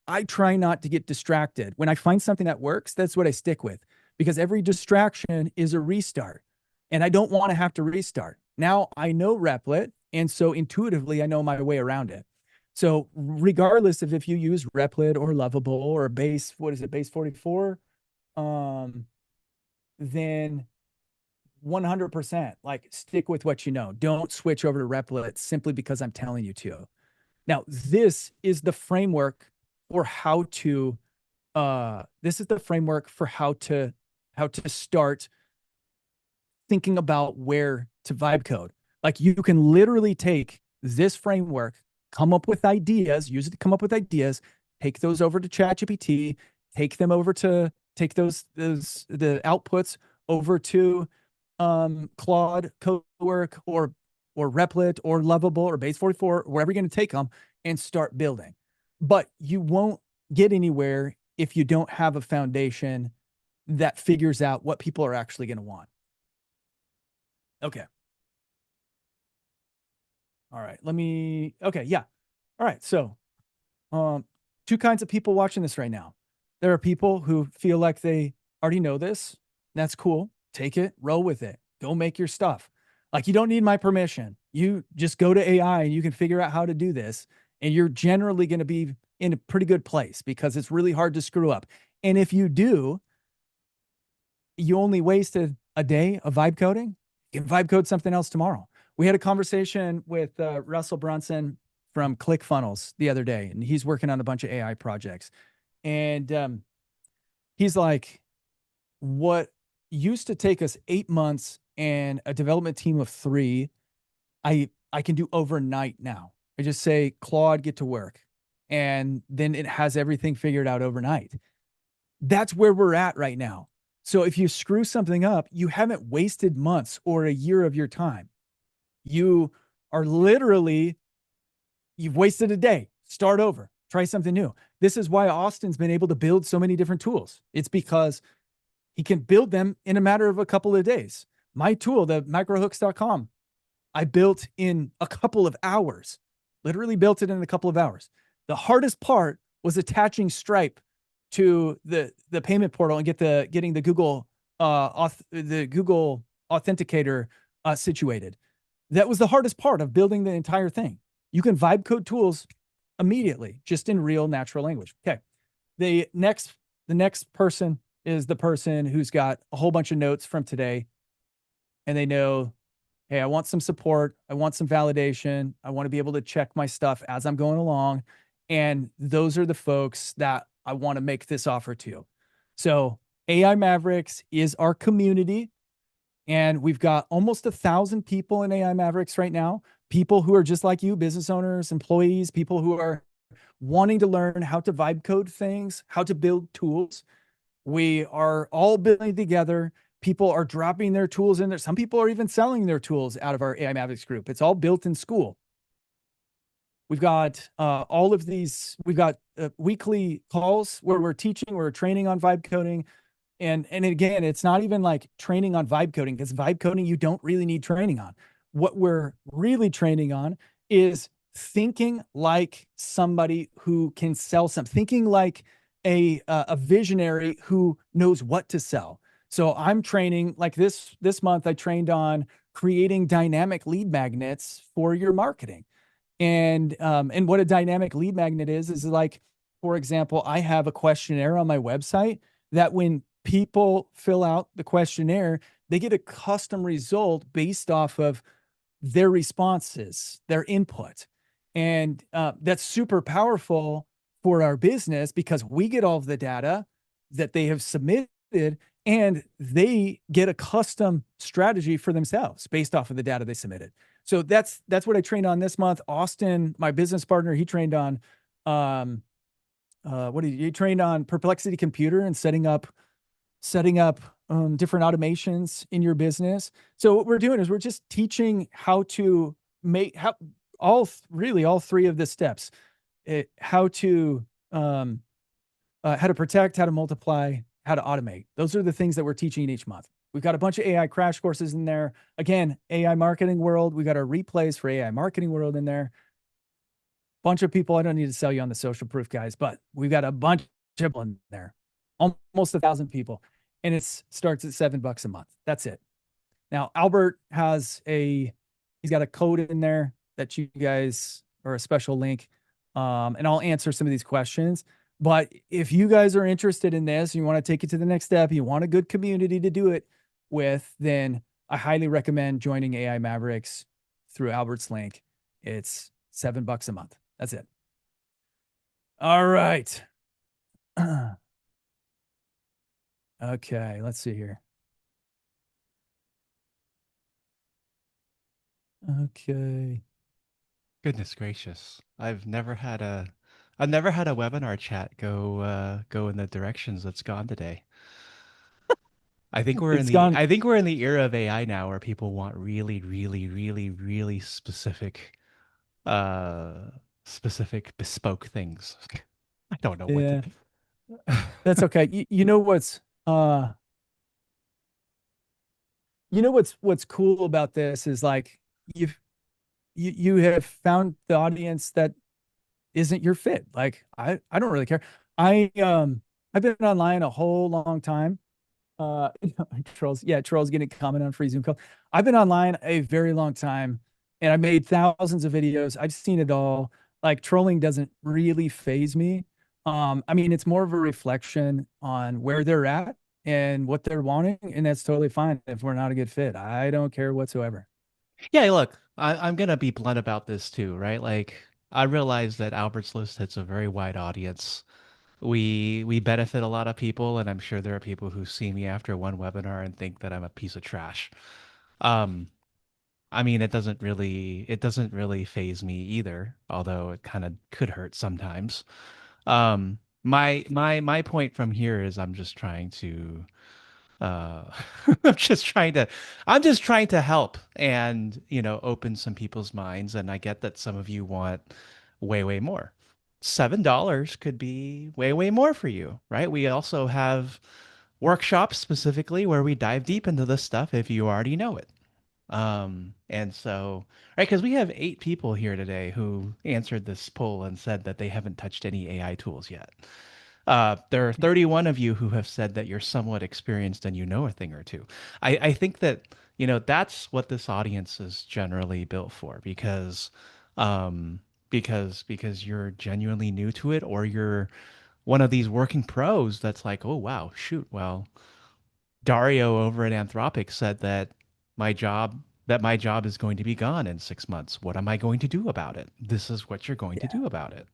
I try not to get distracted. When I find something that works, that's what I stick with because every distraction is a restart. And I don't want to have to restart. Now I know Replit. And so intuitively, I know my way around it. So, regardless of if you use Replit or Lovable or Base, what is it, Base 44? Um, then 100% like stick with what you know. Don't switch over to Replit simply because I'm telling you to. Now, this is the framework for how to start thinking about where to vibe code. Like you can literally take this framework, come up with ideas, use it to come up with ideas, take those over to ChatGPT, take those the outputs over to Claude, Codework, or Replit, or Lovable, or Base 44, wherever you're going to take them, and start building. But you won't get anywhere if you don't have a foundation that figures out what people are actually going to want. Okay. All right. Okay. Yeah. All right. So, um, two kinds of people watching this right now. There are people who feel like they already know this. That's cool. Take it, roll with it, go make your stuff. Like, you don't need my permission. You just go to AI and you can figure out how to do this. And you're generally going to be in a pretty good place because it's really hard to screw up. And if you do, you only wasted a day of vibe coding. You can vibe code something else tomorrow. We had a conversation with Russell Brunson from ClickFunnels the other day, and he's working on a bunch of AI projects. And he's like, what used to take us 8 months and a development team of 3, I can do overnight now. I just say, Claude, get to work. And then it has everything figured out overnight. That's where we're at right now. So if you screw something up, you haven't wasted months or a year of your time. You are literally, you've wasted a day. Start over, try something new. This is why Austin's been able to build so many different tools. It's because he can build them in a matter of a couple of days. My tool, the microhooks.com, I built in a couple of hours, literally built it in a couple of hours. The hardest part was attaching Stripe to the payment portal and getting the Google authenticator situated. That was the hardest part of building the entire thing. You can vibe code tools immediately, just in real natural language. Okay. The next person is the person who's got a whole bunch of notes from today, and they know, hey, I want some support. I want some validation. I want to be able to check my stuff as I'm going along. And those are the folks that I want to make this offer to. So AI Mavericks is our community. And we've got almost 1,000 people in AI Mavericks right now. People who are just like you, business owners, employees, people who are wanting to learn how to vibe code things, how to build tools. We are all building together. People are dropping their tools in there. Some people are even selling their tools out of our AI Mavericks group. It's all built in school. We've got all of these. We've got weekly calls where we're teaching, we're training on vibe coding. And again, it's not even like training on vibe coding, because vibe coding you don't really need training on. What we're really training on is thinking like somebody who can sell something, thinking like a visionary who knows what to sell. So I'm training like this month. I trained on creating dynamic lead magnets for your marketing. And what a dynamic lead magnet is like, for example, I have a questionnaire on my website that when people fill out the questionnaire, they get a custom result based off of their responses, their input. And that's super powerful for our business because we get all of the data that they have submitted and they get a custom strategy for themselves based off of the data they submitted. So that's what I trained on this month. Austin, my business partner, he trained on um he trained on Perplexity Computer and setting up different automations in your business. So what we're doing is we're just teaching how to make how really all three of the steps, how to how to protect, how to multiply, how to automate. Those are the things that we're teaching each month. We've got a bunch of AI crash courses in there. Again, AI marketing world. We got our replays for AI marketing world in there. Bunch of people. I don't need to sell you on the social proof guys, but we've got a bunch of people in there, almost 1,000 people, and it starts at $7 a month. That's it. Now Albert he's got a code in there that you guys, or a special link, and I'll answer some of these questions. But if you guys are interested in this, you want to take it to the next step, you want a good community to do it with, then I highly recommend joining AI Mavericks through Albert's link. It's $7 a month. That's it. All right. Okay, let's see here. Okay. Goodness gracious. I've never had a webinar chat go in the directions it's gone today. It's gone. I think we're in the era of AI now where people want really, really, really, really uh specific bespoke things. I don't know what to Yeah, that's okay. Uh what's cool about this is like you've you have found the audience that isn't your fit. Like I don't really care. I've been online a whole long time. Trolls, yeah, trolls getting comment on free Zoom call. I've been online a very long time and I made thousands of videos. I've seen it all. Like trolling doesn't really phase me. I mean, it's more of a reflection on where they're at and what they're wanting, and that's totally fine if we're not a good fit. I don't care whatsoever. Yeah, look, I'm gonna be blunt about this too, right? Like I realize that Albert's List hits a very wide audience. We benefit a lot of people, and I'm sure there are people who see me after one webinar and think that I'm a piece of trash. Um, I mean, it doesn't really phase me either, although it kind of could hurt sometimes. My point from here is I'm just trying to uh I'm just trying to I'm just trying to help and, open some people's minds, and I get that some of you want way, way more. $7 could be way, way more for you, right? We also have workshops specifically where we dive deep into this stuff if you already know it. And so, right, because we have 8 people here today who answered this poll and said that they haven't touched any AI tools yet. There are 31 of you who have said that you're somewhat experienced and you know a thing or two. I think that, that's what this audience is generally built for um, because you're genuinely new to it, or you're one of these working pros that's like, oh wow, shoot, well, Dario over at Anthropic said that my job is going to be gone in 6 months. What am I going to do about it? This is what you're going to Yeah. do about it.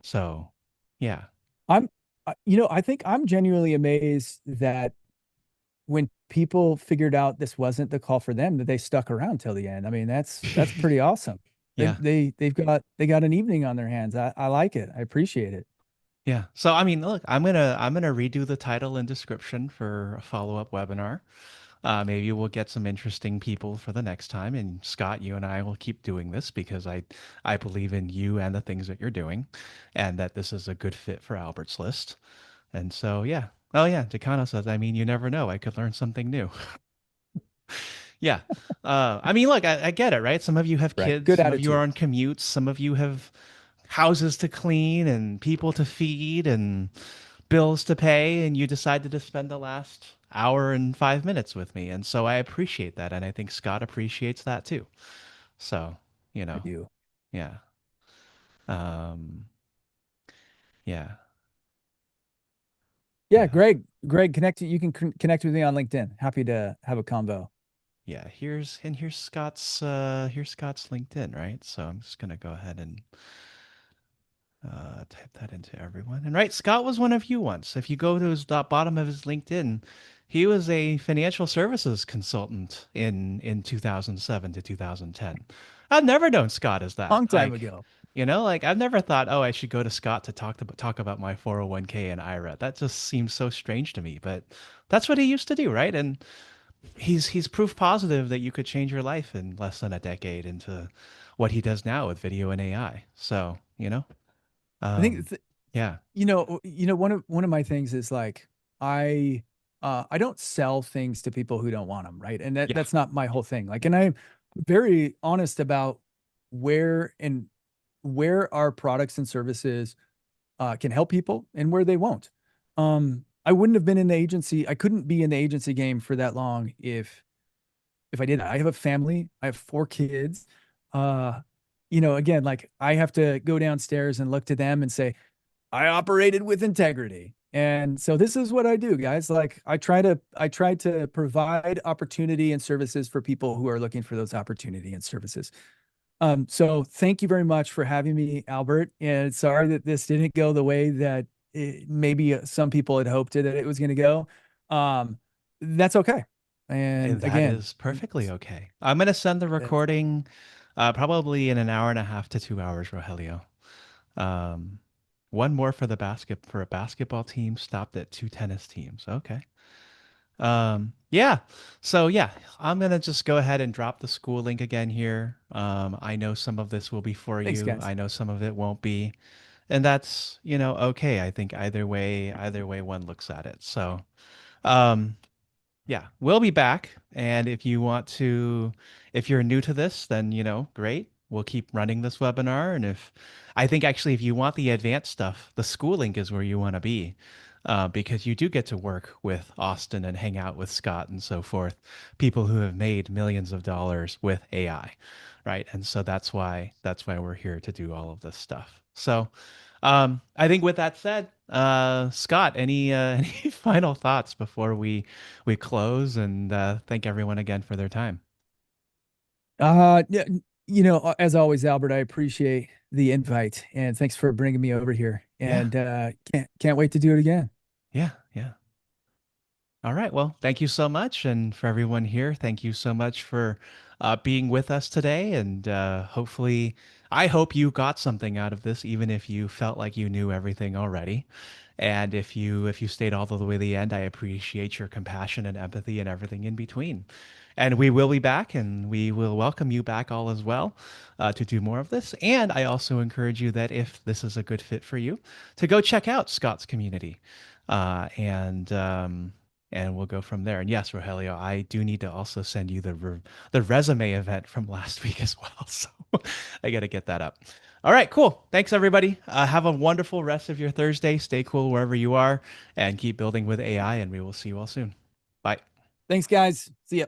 So, yeah. I'm, I think I'm genuinely amazed that when people figured out this wasn't the call for them, that they stuck around till the end. I mean, that's pretty awesome. They Yeah. they they got an evening on their hands. I like it. I appreciate it. Yeah. So I mean, look, I'm gonna redo the title and description for a follow-up webinar. Maybe we'll get some interesting people for the next time. And Scott, you and I will keep doing this because I believe in you and the things that you're doing, and that this is a good fit for Albert's List. And so yeah. Oh yeah, Takano says, I mean, you never know. I could learn something new. Yeah. I mean, look, I get it, right? Some of you have Right. kids, Good some of you are attitude. on commutes, some of you have houses to clean and people to feed and bills to pay, and you decided to spend the last hour and 5 minutes with me. And so I appreciate that. And I think Scott appreciates that too. So, you I know, do. Yeah. Um, yeah. Yeah, Yeah. Greg, connect. You can connect with me on LinkedIn. Happy to have a convo. Yeah. Here's Scott's LinkedIn, right? So I'm just gonna go ahead and type that into everyone. And right, Scott was one of you once. If you go to his bottom of his LinkedIn, he was a financial services consultant in 2007 to 2010. I've never known Scott as that. Long time Like, ago. like I've never thought, oh, I should go to Scott to talk about my 401k and IRA. That just seems so strange to me, but that's what he used to do, right? And he's proof positive that you could change your life in less than a decade into what he does now with video and AI. So, I think um, yeah, one of my things is like I I don't sell things to people who don't want them, right? And yeah, that's not my whole thing. Like, and I'm very honest about where and where our products and services can help people and where they won't. I wouldn't have been in the agency. I couldn't be in the agency game for that long if I did that. I have a family. I have 4 kids. Uh, again, like I have to go downstairs and look to them and say, I operated with integrity. And so this is what I do, guys. Like I try to provide opportunity and services for people who are looking for those opportunity and services. So thank you very much for having me, Albert. And sorry that this didn't go the way that maybe some people had hoped that it was going to go. Um, that's okay. and And that again, is perfectly okay. I'm gonna send the that's recording, probably in an hour and a half to 2 hours, Rogelio. Um, one more for a basketball team stopped at two tennis teams. Okay. Yeah. So yeah, I'm gonna just go ahead and drop the school link again here. I know some of this will be for thanks, you. guys. I know some of it won't be. And that's, okay. I think either way one looks at it. So, um, yeah, we'll be back. And if you're new to this, then, great. We'll keep running this webinar. And I think actually, if you want the advanced stuff, the school link is where you want to be, because you do get to work with Austin and hang out with Scott and so forth, people who have made millions of dollars with AI, right? And so that's why we're here to do all of this stuff. So, I think with that said, Scott, any any final thoughts before we close and thank everyone again for their time. Yeah, as always, Albert, I appreciate the invite and thanks for bringing me over here. Yeah, And can't wait to do it again. yeah, yeah. All right. Well, thank you so much. And for everyone here, thank you so much for being with us today. And hopefully, I hope you got something out of this, even if you felt like you knew everything already. And if you stayed all the way to the end, I appreciate your compassion and empathy and everything in between. And we will be back, and we will welcome you back all as well to do more of this. And I also encourage you that if this is a good fit for you, to go check out Scott's community. And we'll go from there. And yes, Rogelio, I do need to also send you the resume event from last week as well. So I got to get that up. All right, cool. Thanks, everybody. Have a wonderful rest of your Thursday. Stay cool wherever you are and keep building with AI, and we will see you all soon. Bye. Thanks, guys. See ya.